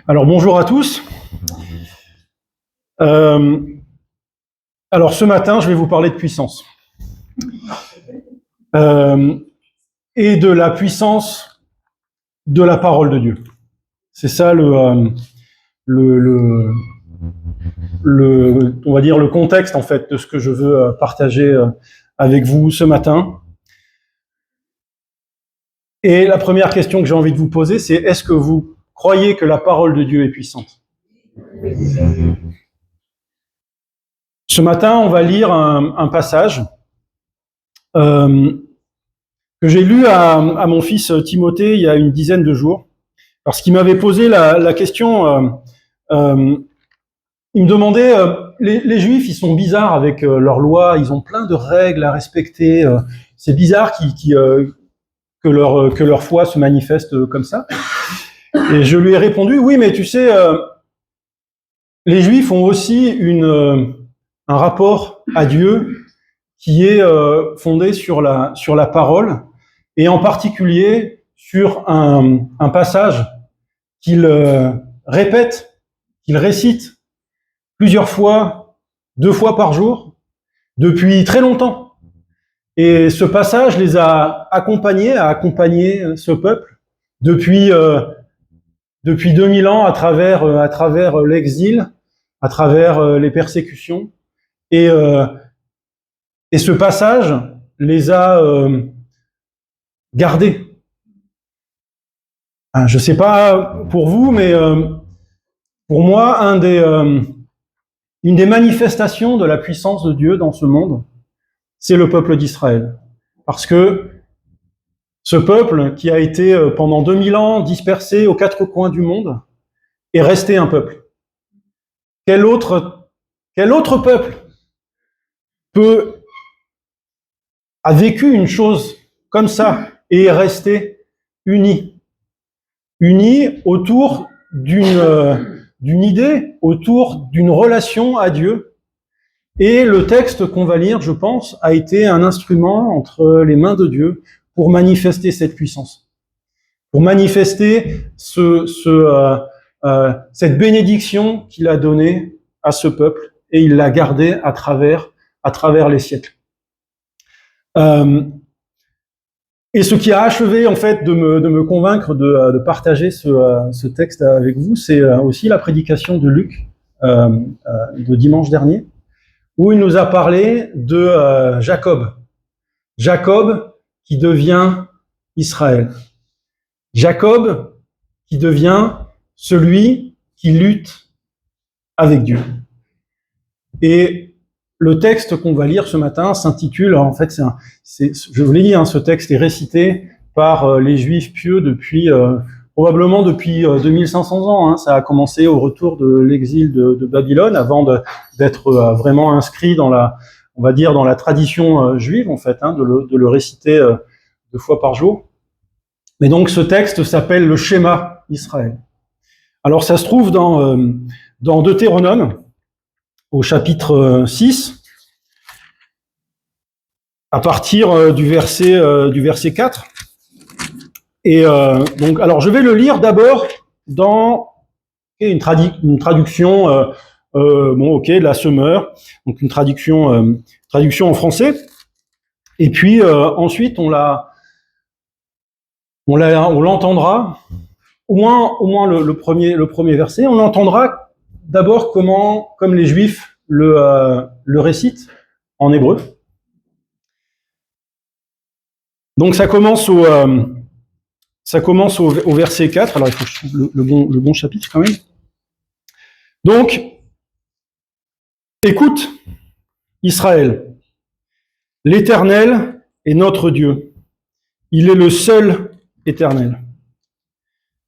Alors bonjour à tous. Alors ce matin, je vais vous parler de puissance. Et de la puissance de la parole de Dieu. C'est ça on va dire le contexte en fait de ce que je veux partager avec vous ce matin. Et la première question que j'ai envie de vous poser, c'est est-ce que vous croyez que la parole de Dieu est puissante ? Ce matin, on va lire un passage que j'ai lu à mon fils Timothée il y a une dizaine de jours, parce qu'il m'avait posé la question, il me demandait, les Juifs, ils sont bizarres avec leurs lois, ils ont plein de règles à respecter, c'est bizarre que leur foi se manifeste comme ça. Et je lui ai répondu, oui, mais tu sais, les Juifs ont aussi un rapport à Dieu qui est fondé sur la parole, et en particulier sur un passage qu'il répète, qu'il récite plusieurs fois, 2 fois par jour, depuis très longtemps. Et ce passage a accompagné ce peuple depuis 2000 ans à travers l'exil, à travers les persécutions. Et ce passage les a gardés. Je ne sais pas pour vous, mais pour moi, une des manifestations de la puissance de Dieu dans ce monde, c'est le peuple d'Israël. Parce que ce peuple qui a été pendant 2000 ans dispersé aux 4 coins du monde est resté un peuple. Quel autre peuple a vécu une chose comme ça et est resté uni autour d'une idée, autour d'une relation à Dieu. Et le texte qu'on va lire, je pense, a été un instrument entre les mains de Dieu pour manifester cette puissance, pour manifester cette bénédiction qu'il a donnée à ce peuple, et il l'a gardée à travers les siècles. Et ce qui a achevé en fait de me convaincre de partager ce texte avec vous, c'est aussi la prédication de Luc de dimanche dernier, où il nous a parlé de Jacob qui devient Israël, Jacob qui devient celui qui lutte avec Dieu. Et le texte qu'on va lire ce matin s'intitule, en fait, je vous l'ai dit, ce texte est récité par les Juifs pieux probablement depuis 2500 ans. Ça a commencé au retour de l'exil de Babylone, avant d'être vraiment inscrit dans la tradition juive, en fait, de le réciter 2 fois par jour. Mais donc, ce texte s'appelle le Shema Israël. Alors, ça se trouve dans Deutéronome, au chapitre 6, à partir du verset 4. Et donc, alors je vais le lire d'abord dans une traduction, de la Semeur, donc une traduction en français. Et puis ensuite, on l'entendra, au moins le premier verset. On l'entendra d'abord comme les Juifs le récitent en hébreu. Donc ça commence au verset 4. Alors il faut que je trouve le bon chapitre quand même. Donc, écoute, Israël, l'Éternel est notre Dieu. Il est le seul éternel.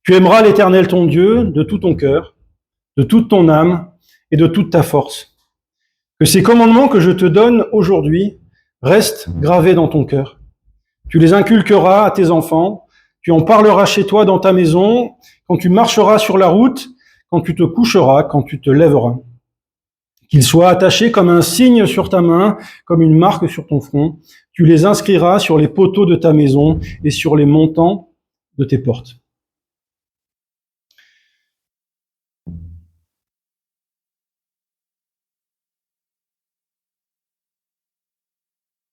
Tu aimeras l'Éternel ton Dieu de tout ton cœur, de toute ton âme et de toute ta force. Que ces commandements que je te donne aujourd'hui restent gravés dans ton cœur. Tu les inculqueras à tes enfants, tu en parleras chez toi dans ta maison, quand tu marcheras sur la route, quand tu te coucheras, quand tu te lèveras. Qu'ils soient attachés comme un signe sur ta main, comme une marque sur ton front. Tu les inscriras sur les poteaux de ta maison et sur les montants de tes portes.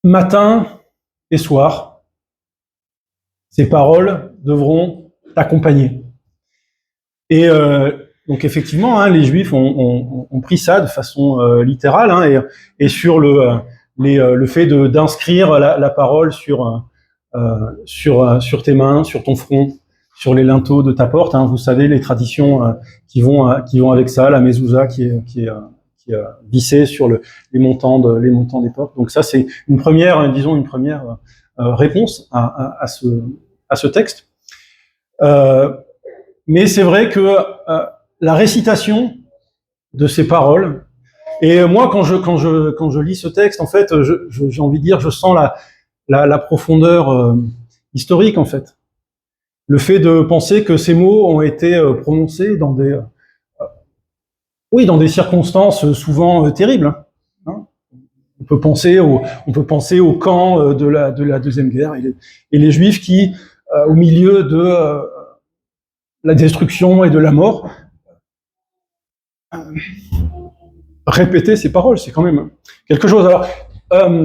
matin et soir, ces paroles devront t'accompagner. Et donc effectivement, hein, les Juifs ont pris ça de façon littérale, hein, et sur le fait d'inscrire la parole sur tes mains, sur ton front, sur les linteaux de ta porte. Hein, vous savez les traditions qui vont avec ça, la mezouza qui est vissée sur les montants des portes. Donc ça c'est une première réponse à ce texte. Mais c'est vrai que la récitation de ces paroles, et moi quand je lis ce texte, en fait, j'ai envie de dire, je sens la profondeur historique, en fait. Le fait de penser que ces mots ont été prononcés dans des circonstances souvent terribles. Hein. On peut penser au camp de la Deuxième Guerre et les Juifs qui, au milieu de la destruction et de la mort, répéter ces paroles, c'est quand même quelque chose. Alors,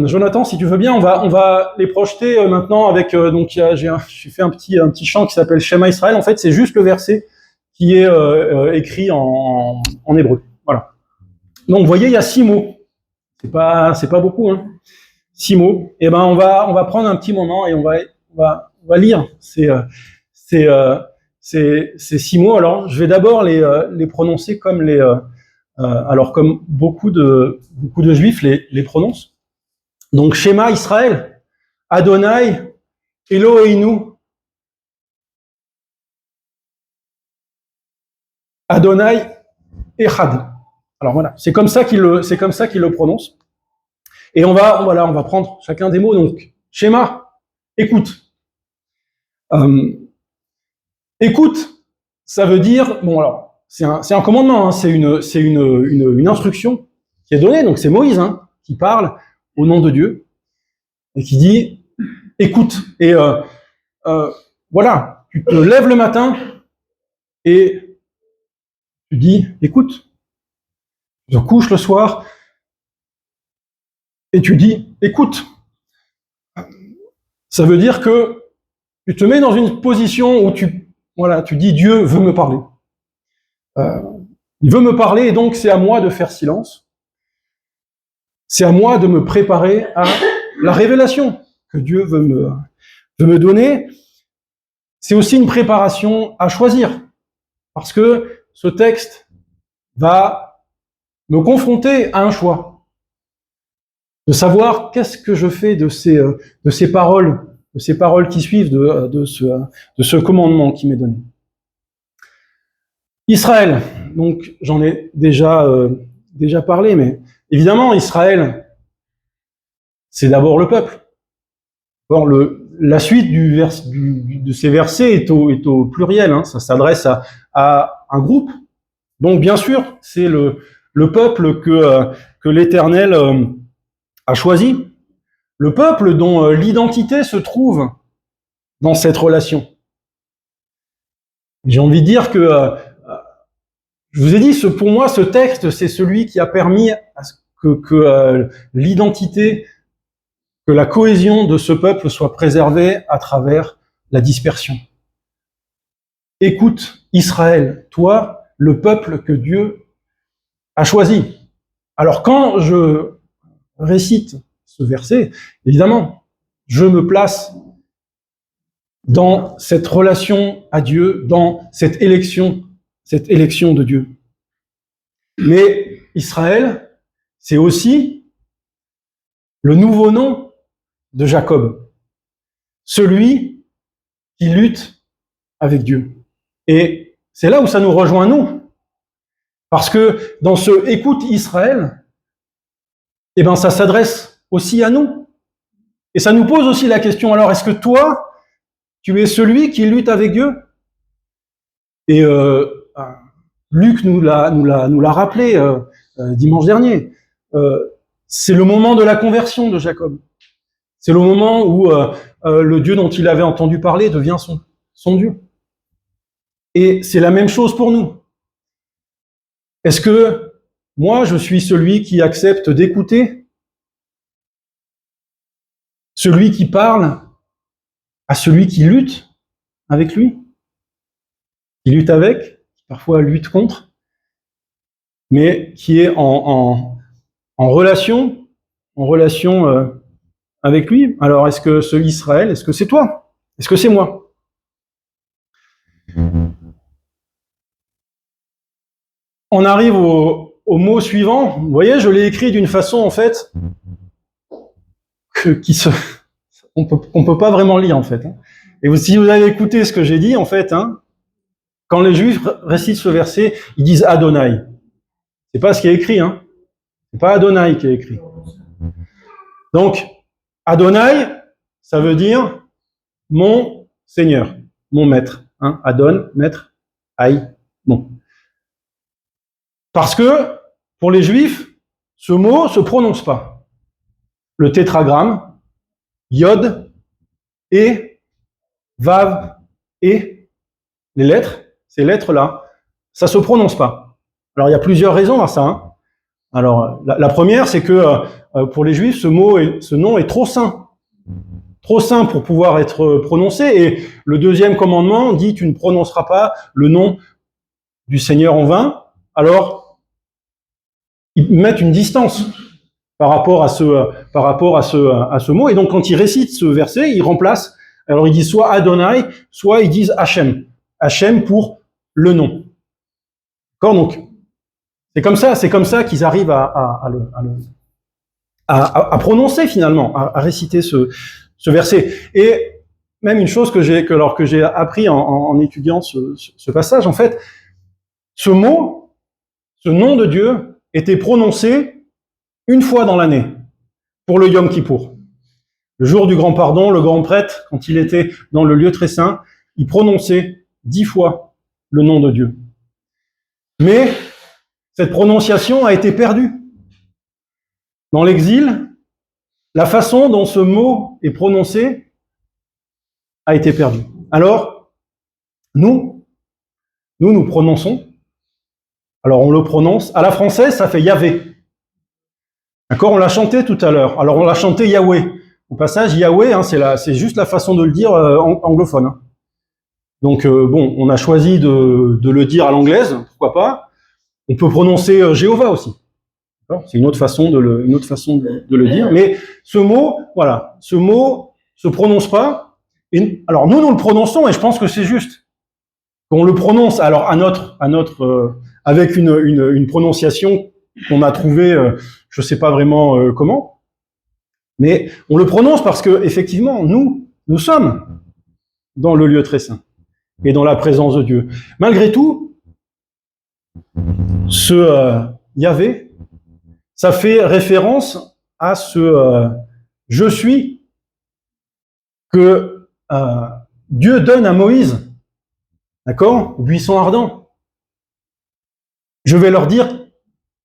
Jonathan, si tu veux bien, on va les projeter maintenant avec. Donc, j'ai fait un petit chant qui s'appelle Shema Israël. En fait, c'est juste le verset qui est écrit en hébreu. Voilà. Donc, vous voyez, il y a 6 mots. C'est pas beaucoup, hein. 6 mots. Et ben, on va prendre un petit moment et on va lire ces 6 mots. Alors, je vais d'abord les prononcer comme comme beaucoup de Juifs les prononcent. Donc, Shema Israël, Adonai, Eloheinu, Adonai Echad. Alors voilà, c'est comme ça qu'il le prononce. Et on va prendre chacun des mots. Donc, Shema, écoute. Écoute, ça veut dire, bon alors, c'est un commandement, hein, c'est une instruction qui est donnée. Donc c'est Moïse, hein, qui parle au nom de Dieu et qui dit écoute. Et voilà, tu te lèves le matin et tu dis écoute. Tu te couches le soir et tu dis écoute. Ça veut dire que tu te mets dans une position où tu dis Dieu veut me parler. Il veut me parler et donc c'est à moi de faire silence. C'est à moi de me préparer à la révélation que Dieu veut me donner. C'est aussi une préparation à choisir, parce que ce texte va me confronter à un choix, de savoir qu'est-ce que je fais de ces paroles qui suivent, de ce commandement qui m'est donné. Israël, donc j'en ai déjà parlé, mais évidemment Israël, c'est d'abord le peuple. Or, la suite de ces versets est au pluriel, hein, ça s'adresse à un groupe. Donc, bien sûr, c'est le peuple que l'Éternel a choisi, le peuple dont l'identité se trouve dans cette relation. J'ai envie de dire que, je vous ai dit, pour moi, ce texte, c'est celui qui a permis à ce que l'identité, que la cohésion de ce peuple soit préservée à travers la dispersion. Écoute, Israël, toi, le peuple que Dieu a choisi. Alors, quand je récite ce verset, évidemment, je me place dans cette relation à Dieu, dans cette élection de Dieu. Mais Israël, c'est aussi le nouveau nom de Jacob, celui qui lutte avec Dieu. Et c'est là où ça nous rejoint, nous. Parce que dans ce « écoute Israël », eh ben, ça s'adresse aussi à nous. Et ça nous pose aussi la question, alors, est-ce que toi, tu es celui qui lutte avec Dieu? Et Luc nous l'a rappelé dimanche dernier. C'est le moment de la conversion de Jacob. C'est le moment où le Dieu dont il avait entendu parler devient son Dieu. Et c'est la même chose pour nous. Est-ce que moi, je suis celui qui accepte d'écouter celui qui parle à celui qui lutte avec lui, qui lutte avec, qui parfois lutte contre, mais qui est en relation avec lui. Alors, est-ce que ce Israël, est-ce que c'est toi? Est-ce que c'est moi? On arrive au mot suivant. Vous voyez, je l'ai écrit d'une façon, en fait, on peut pas vraiment lire, en fait. Et si vous avez écouté ce que j'ai dit, en fait, quand les Juifs récitent ce verset, ils disent Adonai. C'est pas ce qui est écrit, C'est pas Adonai qui est écrit. Donc, Adonai, ça veut dire mon Seigneur, mon maître. Adon, maître, Aïe, bon. Parce que, pour les Juifs, ce mot se prononce pas. Le tétragramme, Yod, et, Vav, et, les lettres, ces lettres-là, ça se prononce pas. Alors, il y a plusieurs raisons à ça. Alors, la première, c'est que pour les Juifs, ce nom est trop saint. Trop saint pour pouvoir être prononcé. Et le deuxième commandement dit, tu ne prononceras pas le nom du Seigneur en vain. Alors, ils mettent une distance par rapport à ce mot. Et donc, quand ils récitent ce verset, ils remplacent. Alors, ils disent soit Adonai, soit ils disent Hachem. Hachem pour le nom. D'accord? Donc, c'est comme ça qu'ils arrivent à prononcer finalement, à réciter ce verset. Et même une chose que j'ai appris en étudiant ce passage, en fait, ce mot, ce nom de Dieu, était prononcé une fois dans l'année pour le Yom Kippour. Le jour du grand pardon, le grand prêtre, quand il était dans le lieu très saint, il prononçait 10 fois le nom de Dieu. Mais cette prononciation a été perdue. Dans l'exil, la façon dont ce mot est prononcé a été perdue. Alors, nous prononçons. Alors, on le prononce. À la française, ça fait Yahvé. D'accord? On l'a chanté tout à l'heure. Alors, on l'a chanté Yahweh. Au passage, Yahweh, c'est juste la façon de le dire anglophone. Donc, bon, on a choisi de le dire à l'anglaise, pourquoi pas. On peut prononcer Jéhovah aussi. C'est une autre façon de le dire. Mais ce mot, voilà, ce mot se prononce pas. Et, alors nous le prononçons et je pense que c'est juste qu'on le prononce. Alors avec une prononciation qu'on a trouvée, je sais pas vraiment comment, mais on le prononce parce que effectivement nous sommes dans le lieu très saint et dans la présence de Dieu. Malgré tout, ce Yahvé, ça fait référence à ce je suis que Dieu donne à Moïse, d'accord, au buisson ardent. Je vais leur dire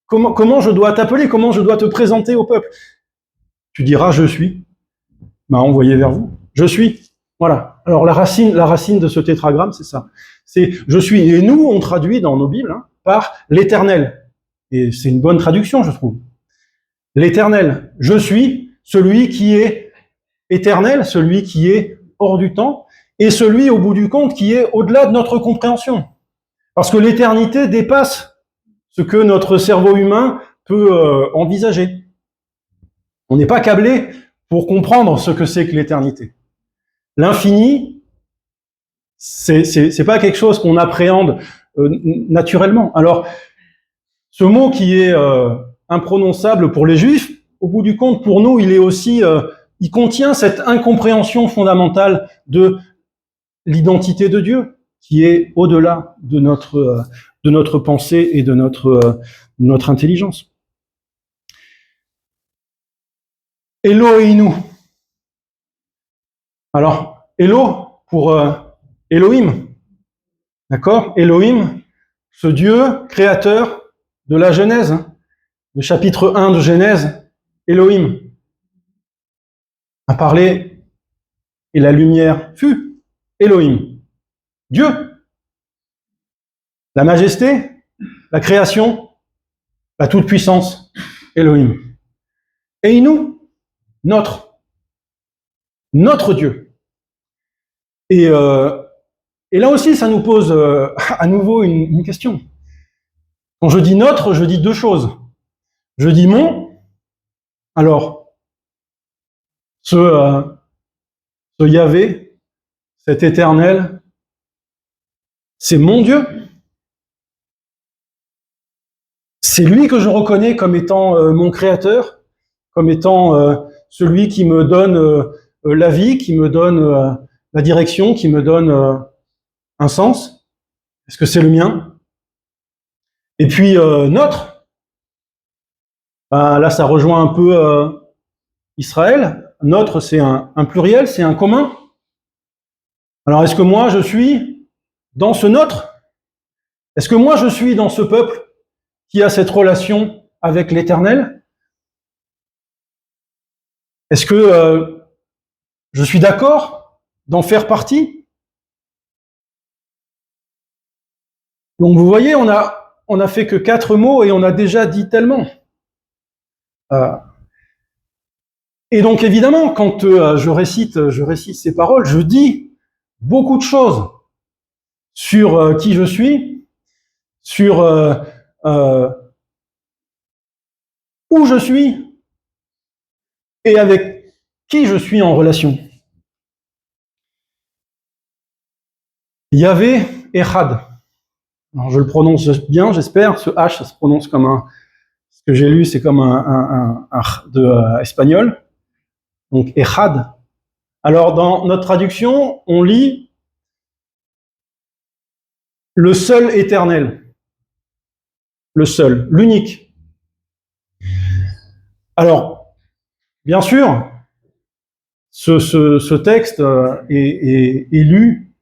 comment je dois t'appeler, comment je dois te présenter au peuple. Tu diras je suis, m'a envoyé vers vous. Je suis. Voilà. Alors la racine de ce tétragramme, c'est ça. C'est je suis. Et nous, on traduit dans nos Bibles par l'Éternel. Et c'est une bonne traduction, je trouve. L'Éternel. Je suis celui qui est éternel, celui qui est hors du temps, et celui, au bout du compte, qui est au-delà de notre compréhension. Parce que l'éternité dépasse ce que notre cerveau humain peut envisager. On n'est pas câblé pour comprendre ce que c'est que l'éternité. L'infini, c'est pas quelque chose qu'on appréhende naturellement. Alors, ce mot qui est imprononçable pour les Juifs, au bout du compte, pour nous, il est aussi, il contient cette incompréhension fondamentale de l'identité de Dieu, qui est au-delà de notre pensée et de notre intelligence. Eloheinu. Alors, Elo pour Elohim. D'accord? Elohim, ce Dieu créateur de la Genèse, le chapitre 1 de Genèse, Elohim a parlé et la lumière fut Elohim. Dieu. La majesté, la création, la toute-puissance, Elohim. Et nous, notre. notre Dieu. Et là aussi, ça nous pose à nouveau une question. Quand je dis notre, je dis deux choses. Je dis mon, alors, ce Yahvé, cet éternel, c'est mon Dieu. C'est lui que je reconnais comme étant mon créateur, comme étant celui qui me donne la vie, qui me donne la direction, qui me donne un sens. Est-ce que c'est le mien? Et puis notre, là ça rejoint un peu Israël. Notre, c'est un pluriel, c'est un commun. Alors est-ce que moi je suis dans ce notre? Est-ce que moi je suis dans ce peuple qui a cette relation avec l'Éternel? Est-ce que je suis d'accord d'en faire partie? Donc vous voyez, on a fait que 4 mots et on a déjà dit tellement. Et donc évidemment, quand je récite ces paroles, je dis beaucoup de choses sur qui je suis, sur où je suis et avec qui je suis en relation. Yahvé Echad. Alors, je le prononce bien, j'espère. Ce H, ça se prononce comme un. Ce que j'ai lu, c'est comme un de espagnol. Donc Echad. Alors dans notre traduction, on lit le seul éternel, le seul, l'unique. Alors, bien sûr, ce texte est lu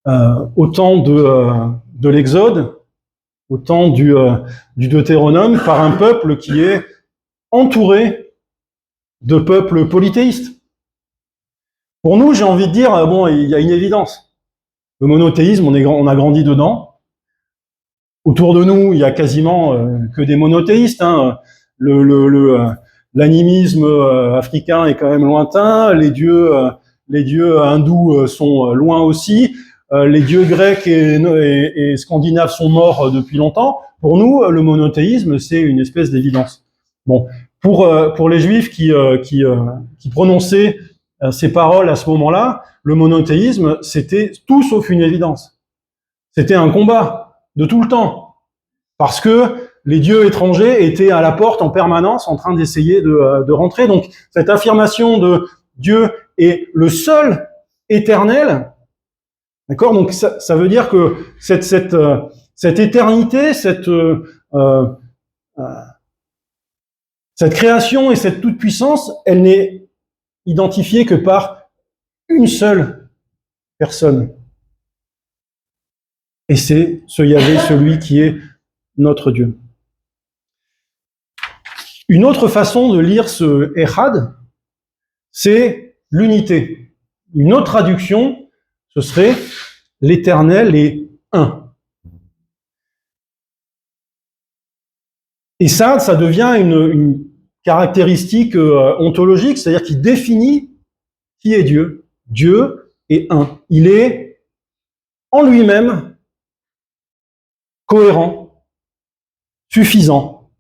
au temps de l'Exode, au temps du Deutéronome, par un peuple qui est entouré de peuples polythéistes. Pour nous, j'ai envie de dire, bon, il y a une évidence. Le monothéisme, on a grandi dedans. Autour de nous, il y a quasiment que des monothéistes. Hein. L'animisme africain est quand même lointain. Les dieux hindous sont loin aussi. Les dieux grecs et scandinaves sont morts depuis longtemps. Pour nous, le monothéisme, c'est une espèce d'évidence. Bon, pour les Juifs qui prononçaient ces paroles à ce moment-là, le monothéisme, c'était tout sauf une évidence. C'était un combat de tout le temps, parce que les dieux étrangers étaient à la porte en permanence en train d'essayer de rentrer. Donc cette affirmation de Dieu est le seul éternel, d'accord? Donc ça veut dire que cette éternité, cette création et cette toute-puissance, elle n'est identifiée que par une seule personne. Et c'est ce Yahvé, celui qui est notre Dieu. Une autre façon de lire ce Echad, c'est l'unité. Une autre traduction, ce serait l'Éternel est un. Et ça devient une caractéristique ontologique, c'est-à-dire qui définit qui est Dieu. Dieu est un. Il est en lui-même cohérent, suffisant,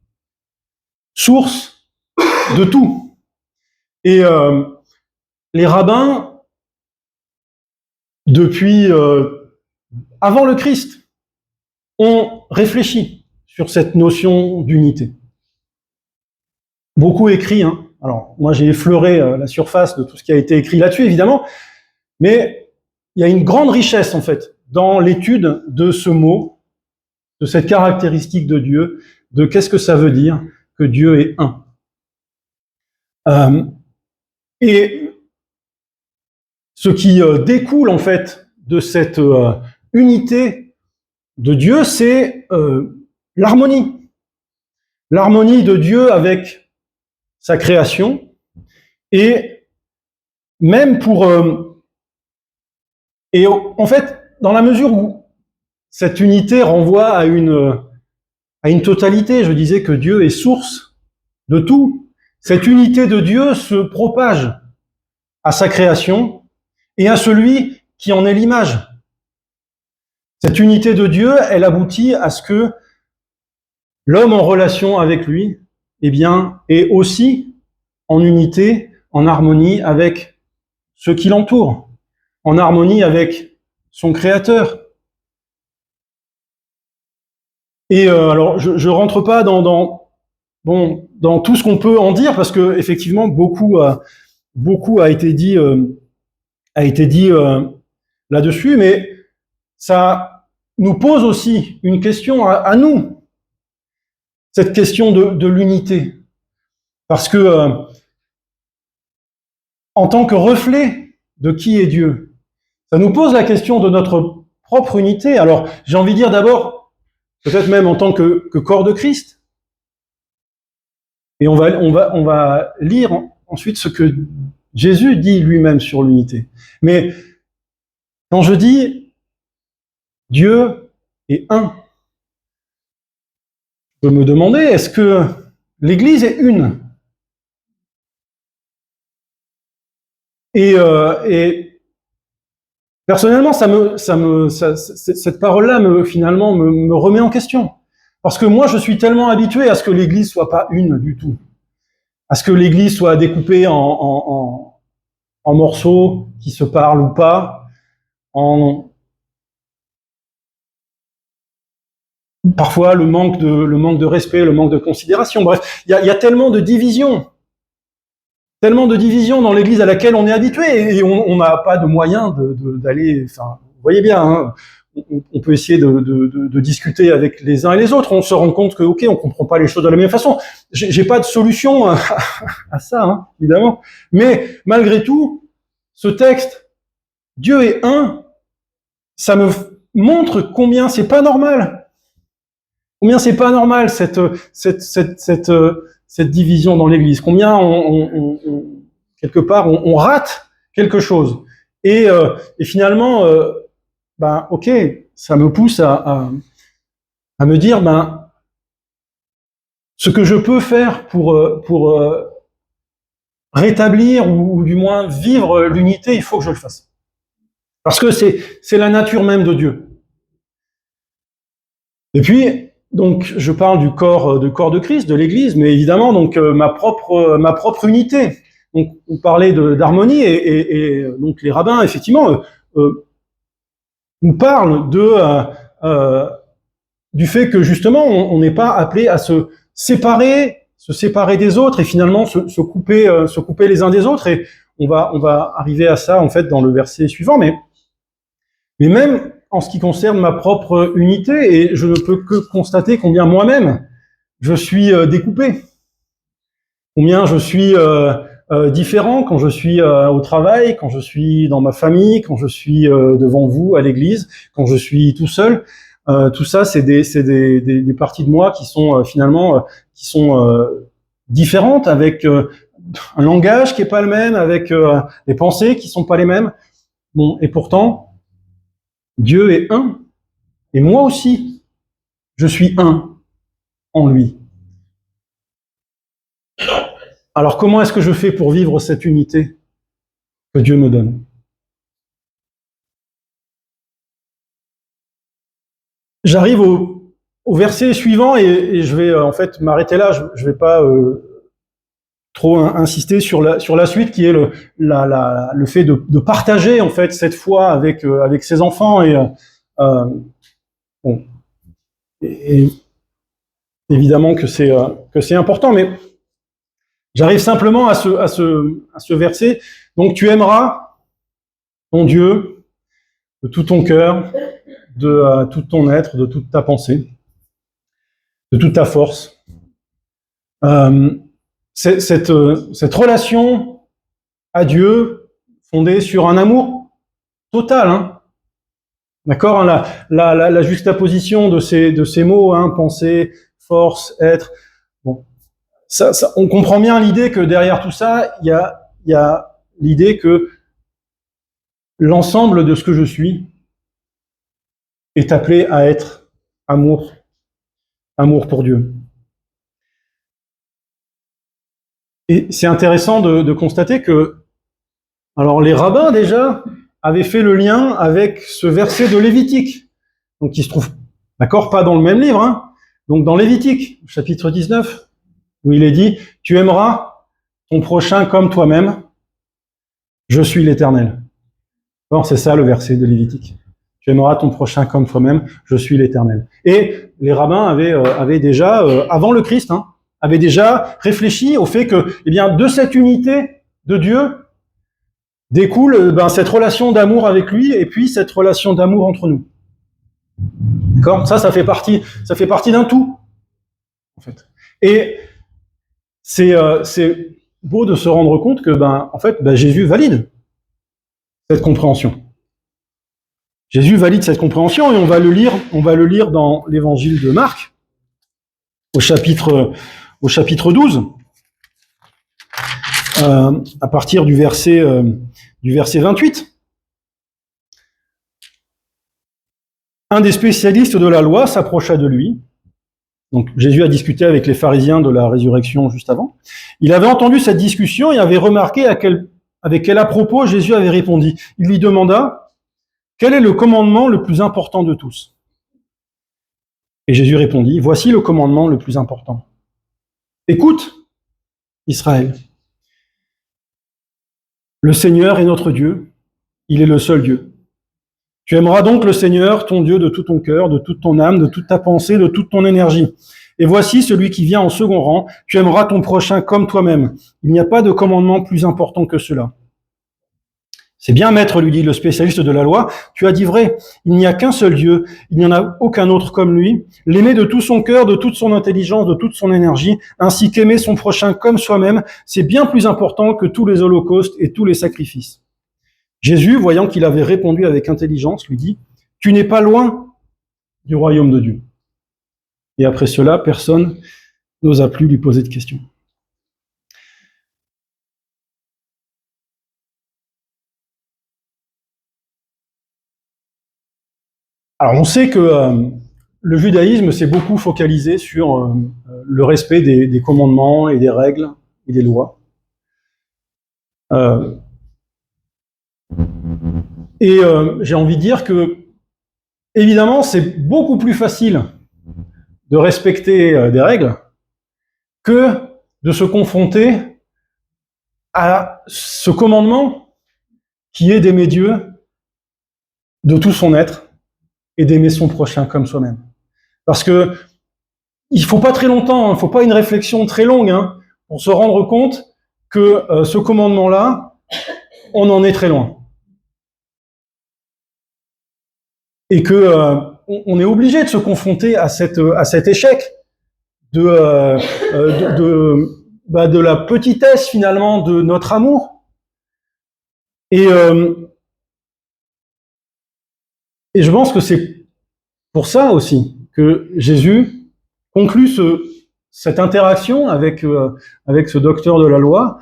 source de tout. Et les rabbins, depuis avant le Christ, ont réfléchi sur cette notion d'unité. Beaucoup écrit, hein. Alors moi j'ai effleuré la surface de tout ce qui a été écrit là-dessus, évidemment, mais il y a une grande richesse en fait dans l'étude de ce mot, de cette caractéristique de Dieu, de qu'est-ce que ça veut dire que Dieu est un. Et ce qui découle en fait de cette unité de Dieu, c'est l'harmonie. L'harmonie de Dieu avec sa création, et même pour... et en fait, dans la mesure où cette unité renvoie à une totalité, je disais que Dieu est source de tout, cette unité de Dieu se propage à sa création et à celui qui en est l'image. Cette unité de Dieu, elle aboutit à ce que l'homme en relation avec lui, eh bien, est aussi en unité, en harmonie avec ceux qui l'entourent, en harmonie avec son Créateur. Et alors, je rentre pas dans tout ce qu'on peut en dire, parce que effectivement, beaucoup a été dit là-dessus, mais ça nous pose aussi une question à nous, cette question de l'unité, parce que en tant que reflet de qui est Dieu, ça nous pose la question de notre propre unité. Alors, j'ai envie de dire d'abord, peut-être même en tant que corps de Christ, et on va lire ensuite ce que Jésus dit lui-même sur l'unité. Mais quand je dis Dieu est un, je peux me demander, est-ce que l'Église est une? Et personnellement, cette parole-là finalement me remet en question. Parce que moi, je suis tellement habitué à ce que l'Église soit pas une du tout. À ce que l'Église soit découpée en morceaux qui se parlent ou pas, parfois le manque de respect, le manque de considération. Bref, il y a tellement de divisions dans l'Église à laquelle on est habitué, et on n'a pas de moyens d'aller. Enfin, vous voyez bien, hein, on peut essayer de discuter avec les uns et les autres. On se rend compte que, ok, on comprend pas les choses de la même façon. J'ai pas de solution à ça, hein, évidemment. Mais malgré tout, ce texte, Dieu est un, ça me montre combien c'est pas normal. Combien c'est pas normal cette division dans l'Église. Combien quelque part on rate quelque chose. Et finalement, ok, ça me pousse à me dire, ce que je peux faire pour rétablir ou du moins vivre l'unité, il faut que je le fasse. Parce que c'est la nature même de Dieu. Et puis, donc, je parle du corps de Christ, de l'Église, mais évidemment, donc ma propre unité. Donc, on parlait d'harmonie, et donc les rabbins, effectivement, nous parlent du fait que justement, on n'est pas appelé à se séparer des autres, et finalement se couper les uns des autres. Et on va arriver à ça en fait dans le verset suivant, mais même en ce qui concerne ma propre unité, et je ne peux que constater combien moi-même je suis découpé, combien je suis différent quand je suis au travail, quand je suis dans ma famille, quand je suis devant vous à l'église, quand je suis tout seul. Tout ça, c'est des parties de moi qui sont finalement différentes, avec un langage qui est pas le même, avec des pensées qui sont pas les mêmes. Bon, et pourtant, Dieu est un, et moi aussi, je suis un en lui. Alors comment est-ce que je fais pour vivre cette unité que Dieu me donne? J'arrive au verset suivant, et je vais en fait m'arrêter là. Je vais pas trop insister sur la suite, qui est le fait de partager en fait cette foi avec ses enfants, et bon, et évidemment que c'est important, mais j'arrive simplement à ce verset. Donc tu aimeras ton Dieu de tout ton cœur, de tout ton être, de toute ta pensée, de toute ta force. Cette relation à Dieu fondée sur un amour total, hein. D'accord, hein, la juxtaposition de ces mots, hein, pensée, force, être. Bon, on comprend bien l'idée que derrière tout ça, il y a l'idée que l'ensemble de ce que je suis est appelé à être amour pour Dieu. Et c'est intéressant de constater que Alors les rabbins déjà avaient fait le lien avec ce verset de Lévitique, donc qui se trouve, d'accord, pas dans le même livre, hein. Donc dans Lévitique, chapitre 19, où il est dit, tu aimeras ton prochain comme toi-même, je suis l'Éternel. Bon, c'est ça le verset de Lévitique. Tu aimeras ton prochain comme toi-même, je suis l'Éternel. Et les rabbins avaient déjà, avant le Christ, hein, avaient déjà réfléchi au fait que, eh bien, de cette unité de Dieu découle cette relation d'amour avec lui et puis cette relation d'amour entre nous. D'accord ? Ça fait partie d'un tout, en fait. Et c'est beau de se rendre compte que, en fait, Jésus valide cette compréhension. Jésus valide cette compréhension et on va le lire dans l'évangile de Marc, au chapitre 12, à partir du verset 28. Un des spécialistes de la loi s'approcha de lui. Donc Jésus a discuté avec les pharisiens de la résurrection juste avant. Il avait entendu cette discussion et avait remarqué avec quel à propos Jésus avait répondu. Il lui demanda, quel est le commandement le plus important de tous ? Et Jésus répondit, voici le commandement le plus important. Écoute, Israël. Le Seigneur est notre Dieu, il est le seul Dieu. Tu aimeras donc le Seigneur, ton Dieu, de tout ton cœur, de toute ton âme, de toute ta pensée, de toute ton énergie. Et voici celui qui vient en second rang, tu aimeras ton prochain comme toi-même. Il n'y a pas de commandement plus important que cela. C'est bien, maître, lui dit le spécialiste de la loi, tu as dit vrai, il n'y a qu'un seul Dieu, il n'y en a aucun autre comme lui, l'aimer de tout son cœur, de toute son intelligence, de toute son énergie, ainsi qu'aimer son prochain comme soi-même, c'est bien plus important que tous les holocaustes et tous les sacrifices. Jésus, voyant qu'il avait répondu avec intelligence, lui dit, tu n'es pas loin du royaume de Dieu. Et après cela, personne n'osa plus lui poser de questions. Alors on sait que le judaïsme s'est beaucoup focalisé sur le respect des commandements et des règles et des lois. J'ai envie de dire que, évidemment, c'est beaucoup plus facile de respecter des règles que de se confronter à ce commandement qui est d'aimer Dieu de tout son être et d'aimer son prochain comme soi-même. Parce que il faut pas très longtemps, il faut pas une réflexion très longue pour se rendre compte que ce commandement-là, on en est très loin. Et que on est obligé de se confronter à cet échec de la petitesse finalement de notre amour. Et je pense que c'est pour ça aussi que Jésus conclut cette interaction avec ce docteur de la loi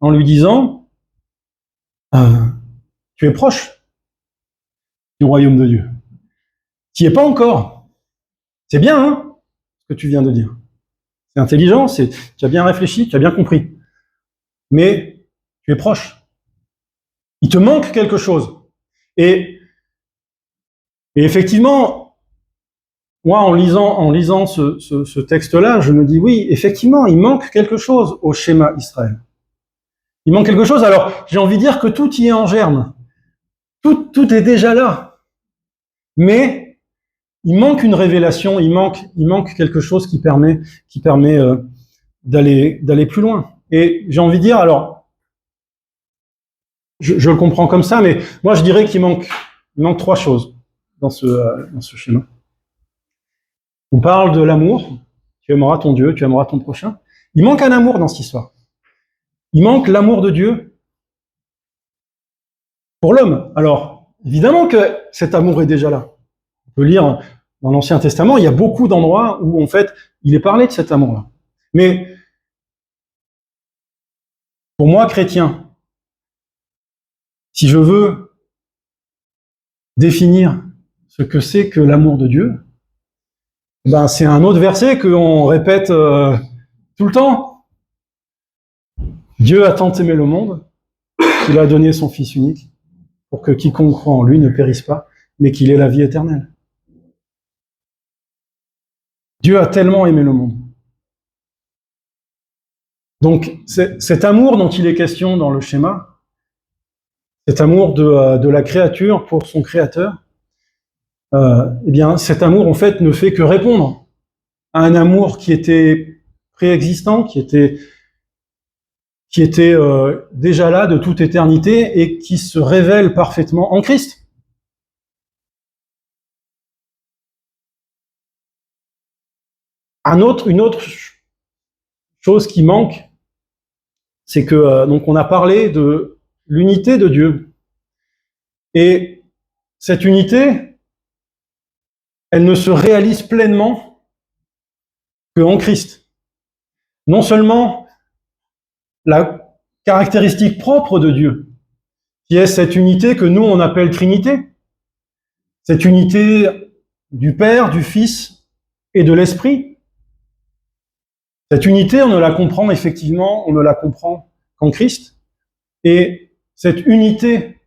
en lui disant tu es proche du royaume de Dieu. Tu n'y es pas encore. C'est bien ce que tu viens de dire. C'est intelligent, tu as bien réfléchi, tu as bien compris. Mais tu es proche. Il te manque quelque chose. Et effectivement, moi, en lisant ce texte-là, je me dis, oui, effectivement, il manque quelque chose au schéma Israël. Il manque quelque chose. Alors, j'ai envie de dire que tout y est en germe. Tout est déjà là. Mais il manque une révélation, il manque quelque chose qui permet d'aller plus loin. Et j'ai envie de dire, alors, je le comprends comme ça, mais moi, je dirais qu'il manque trois choses dans ce schéma. On parle de l'amour, tu aimeras ton Dieu, tu aimeras ton prochain. Il manque un amour dans cette histoire. Il manque l'amour de Dieu pour l'homme. Alors, évidemment que cet amour est déjà là. On peut lire dans l'Ancien Testament, il y a beaucoup d'endroits où, en fait, il est parlé de cet amour-là. Mais, pour moi, chrétien, si je veux définir ce que c'est que l'amour de Dieu, c'est un autre verset qu'on répète tout le temps. Dieu a tant aimé le monde qu'il a donné son Fils unique, pour que quiconque croit en lui ne périsse pas, mais qu'il ait la vie éternelle. Dieu a tellement aimé le monde. Donc, cet amour dont il est question dans le schéma, cet amour de la créature pour son créateur, eh bien, cet amour, en fait, ne fait que répondre à un amour qui était préexistant, qui était déjà là de toute éternité et qui se révèle parfaitement en Christ. Une autre chose qui manque, c'est que donc on a parlé de l'unité de Dieu. Et cette unité, elle ne se réalise pleinement qu'en Christ. Non seulement la caractéristique propre de Dieu, qui est cette unité que nous on appelle Trinité, cette unité du Père, du Fils et de l'Esprit. Cette unité, on ne la comprend effectivement, on ne la comprend qu'en Christ. Et cette unité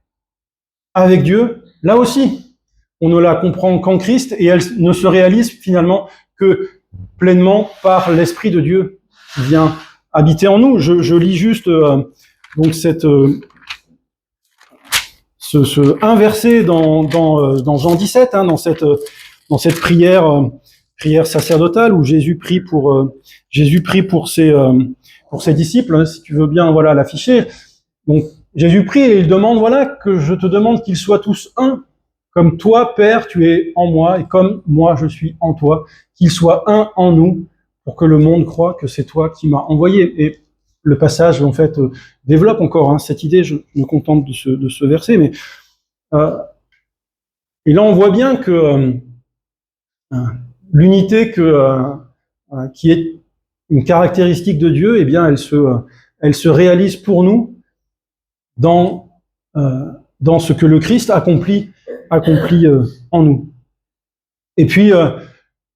avec Dieu, là aussi, on ne la comprend qu'en Christ et elle ne se réalise finalement que pleinement par l'Esprit de Dieu qui vient habiter en nous. Je lis juste donc un verset dans Jean 17, dans cette prière sacerdotale où Jésus prie pour ses disciples. Si tu veux bien, voilà, l'afficher. Donc Jésus prie et il demande, voilà, que je te demande qu'ils soient tous un, comme toi, Père, tu es en moi et comme moi je suis en toi, qu'ils soient un en nous, pour que le monde croie que c'est toi qui m'as envoyé. Et le passage, en fait, développe encore cette idée. Je me contente de ce verset, mais et là on voit bien que l'unité qui est une caractéristique de Dieu, eh bien, elle se réalise pour nous dans ce que le Christ accomplit en nous. Et puis,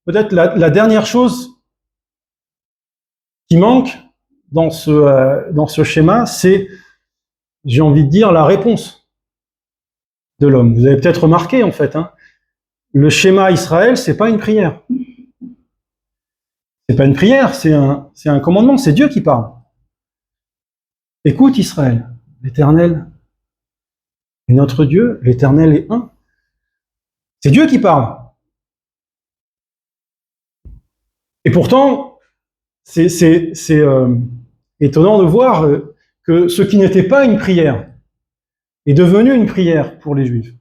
peut-être la dernière chose qui manque dans ce schéma, c'est, j'ai envie de dire, la réponse de l'homme. Vous avez peut-être remarqué, en fait, le schéma Israël, c'est pas une prière. C'est pas une prière, c'est un commandement, c'est Dieu qui parle. Écoute Israël, l'Éternel est notre Dieu, l'Éternel est un. C'est Dieu qui parle. Et pourtant, c'est étonnant de voir que ce qui n'était pas une prière est devenu une prière pour les Juifs.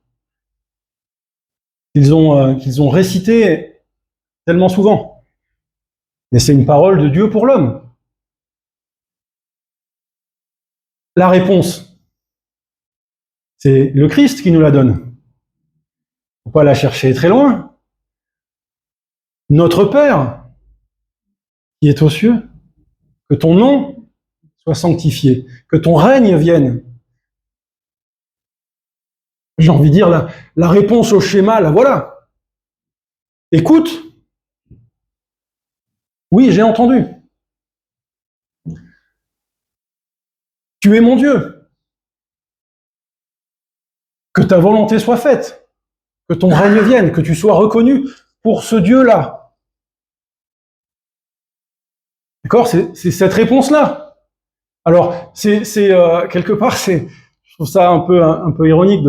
Qu'ils ont récité tellement souvent. Mais c'est une parole de Dieu pour l'homme. La réponse, c'est le Christ qui nous la donne. Il ne faut pas la chercher très loin. Notre Père, qui est aux cieux, que ton nom soit sanctifié, que ton règne vienne. J'ai envie de dire, la réponse au schéma, la voilà. Écoute. Oui, j'ai entendu. Tu es mon Dieu. Que ta volonté soit faite. Que ton règne vienne, que tu sois reconnu pour ce Dieu-là. D'accord ? C'est cette réponse-là. Alors, c'est quelque part, je trouve ça un peu ironique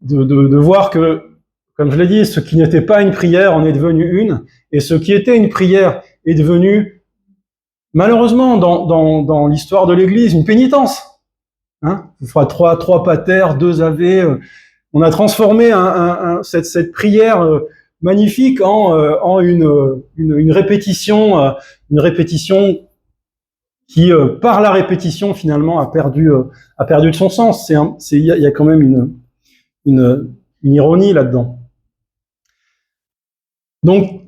de voir que, comme je l'ai dit, ce qui n'était pas une prière en est devenu une, et ce qui était une prière est devenu, malheureusement, dans l'histoire de l'Église, une pénitence. Ce sera trois pater, 2 ave. On a transformé cette prière magnifique en une répétition, qui, par la répétition, finalement, a perdu de son sens. Il y a quand même une ironie là-dedans. Donc,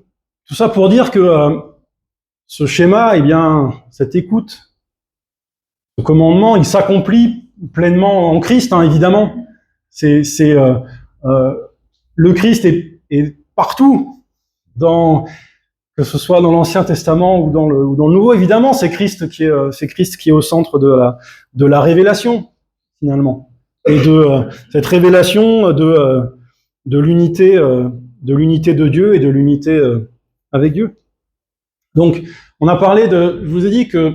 tout ça pour dire que ce schéma, eh bien, cette écoute, ce commandement, il s'accomplit pleinement en Christ, évidemment. Le Christ est partout, que ce soit dans l'Ancien Testament ou dans le Nouveau, évidemment, c'est Christ qui est au centre de la révélation. finalement, et de cette révélation de l'unité de Dieu et de l'unité avec Dieu. Donc, on a parlé je vous ai dit que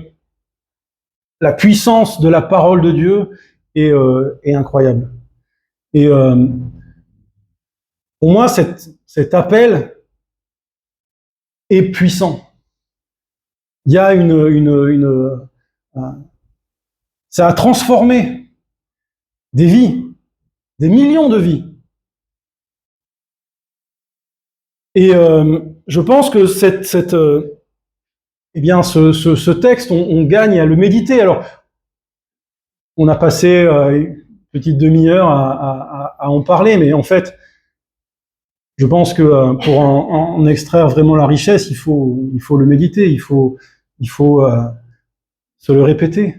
la puissance de la parole de Dieu est incroyable. Et pour moi, cet appel est puissant. Il y a ça a transformé des vies, des millions de vies. Et je pense que eh bien, ce texte, on gagne à le méditer. Alors, on a passé une petite demi-heure à en parler, mais en fait, je pense que pour en extraire vraiment la richesse, il faut le méditer, il faut se le répéter.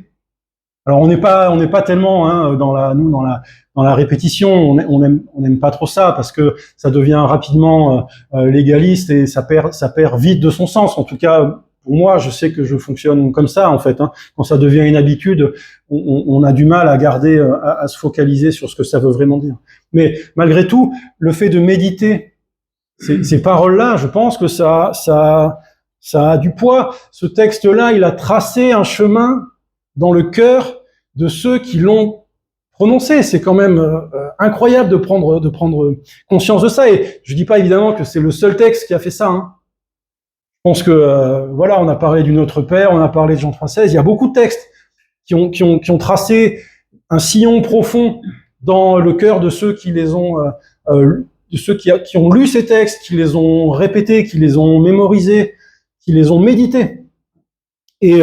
Alors on n'est pas tellement dans la répétition, on n'aime pas trop ça parce que ça devient rapidement légaliste et ça perd vite de son sens. En tout cas, pour moi, je sais que je fonctionne comme ça en fait. Quand ça devient une habitude, on a du mal à garder, à se focaliser sur ce que ça veut vraiment dire. Mais malgré tout, le fait de méditer ces paroles-là, je pense que ça a du poids. Ce texte-là, il a tracé un chemin dans le cœur de ceux qui l'ont prononcé. C'est quand même incroyable de prendre conscience de ça. Et je dis pas évidemment que c'est le seul texte qui a fait ça. Je pense que voilà, on a parlé du Notre Père, on a parlé de Jean 3,16. Il y a beaucoup de textes qui ont tracé un sillon profond dans le cœur de ceux qui les ont, de ceux qui ont lu ces textes, qui les ont répétés, qui les ont mémorisés, qui les ont médités. Et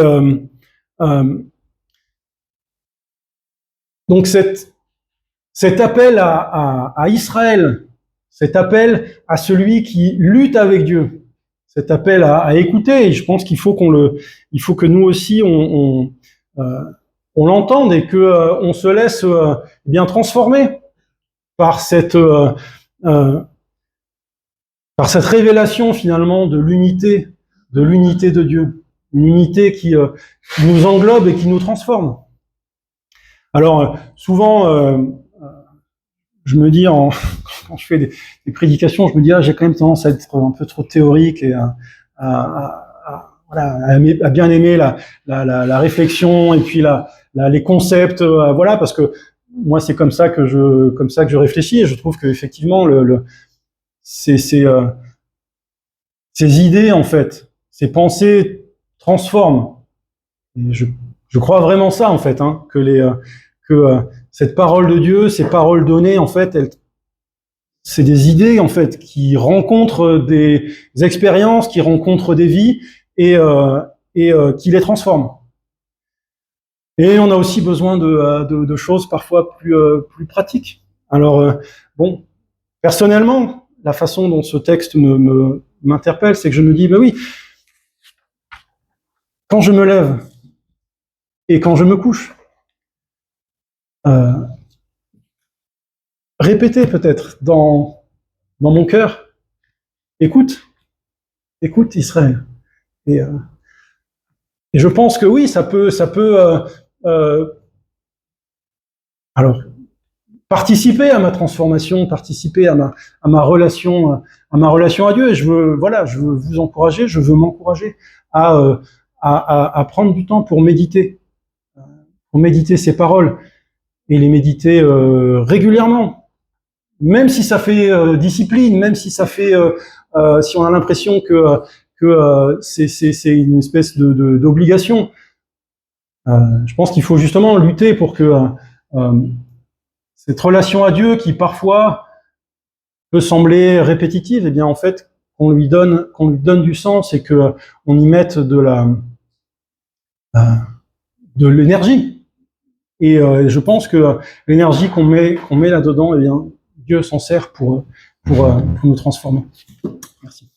donc cet appel à Israël, cet appel à celui qui lutte avec Dieu, cet appel à écouter, et je pense qu'il faut que nous aussi on l'entende et que on se laisse bien transformer par cette révélation finalement de l'unité de Dieu, une unité qui nous englobe et qui nous transforme. Alors, souvent, je me dis, quand je fais des prédications, je me dis, j'ai quand même tendance à être un peu trop théorique et à bien aimer la réflexion et puis les concepts, voilà, parce que moi, c'est comme ça que je réfléchis et je trouve qu'effectivement, ces idées, en fait, ces pensées transforment. Et je crois vraiment ça, en fait, que cette parole de Dieu, ces paroles données, en fait, c'est des idées, en fait, qui rencontrent des expériences, qui rencontrent des vies et qui les transforment. Et on a aussi besoin de choses parfois plus pratiques. Alors, bon, personnellement, la façon dont ce texte m'interpelle, c'est que je me dis, oui, quand je me lève et quand je me couche, répétez peut-être dans mon cœur, écoute Israël. Et je pense que oui, ça peut alors participer à ma transformation, participer à ma relation à Dieu. Et je veux vous encourager, je veux m'encourager à prendre du temps pour méditer ces paroles et les méditer régulièrement, même si ça fait discipline, même si ça fait si on a l'impression que c'est une espèce d'obligation. Je pense qu'il faut justement lutter pour que cette relation à Dieu qui parfois peut sembler répétitive, eh bien en fait qu'on lui donne du sens et que on y mette de l'énergie. Et je pense que l'énergie qu'on met là-dedans, eh bien Dieu s'en sert pour nous transformer. Merci.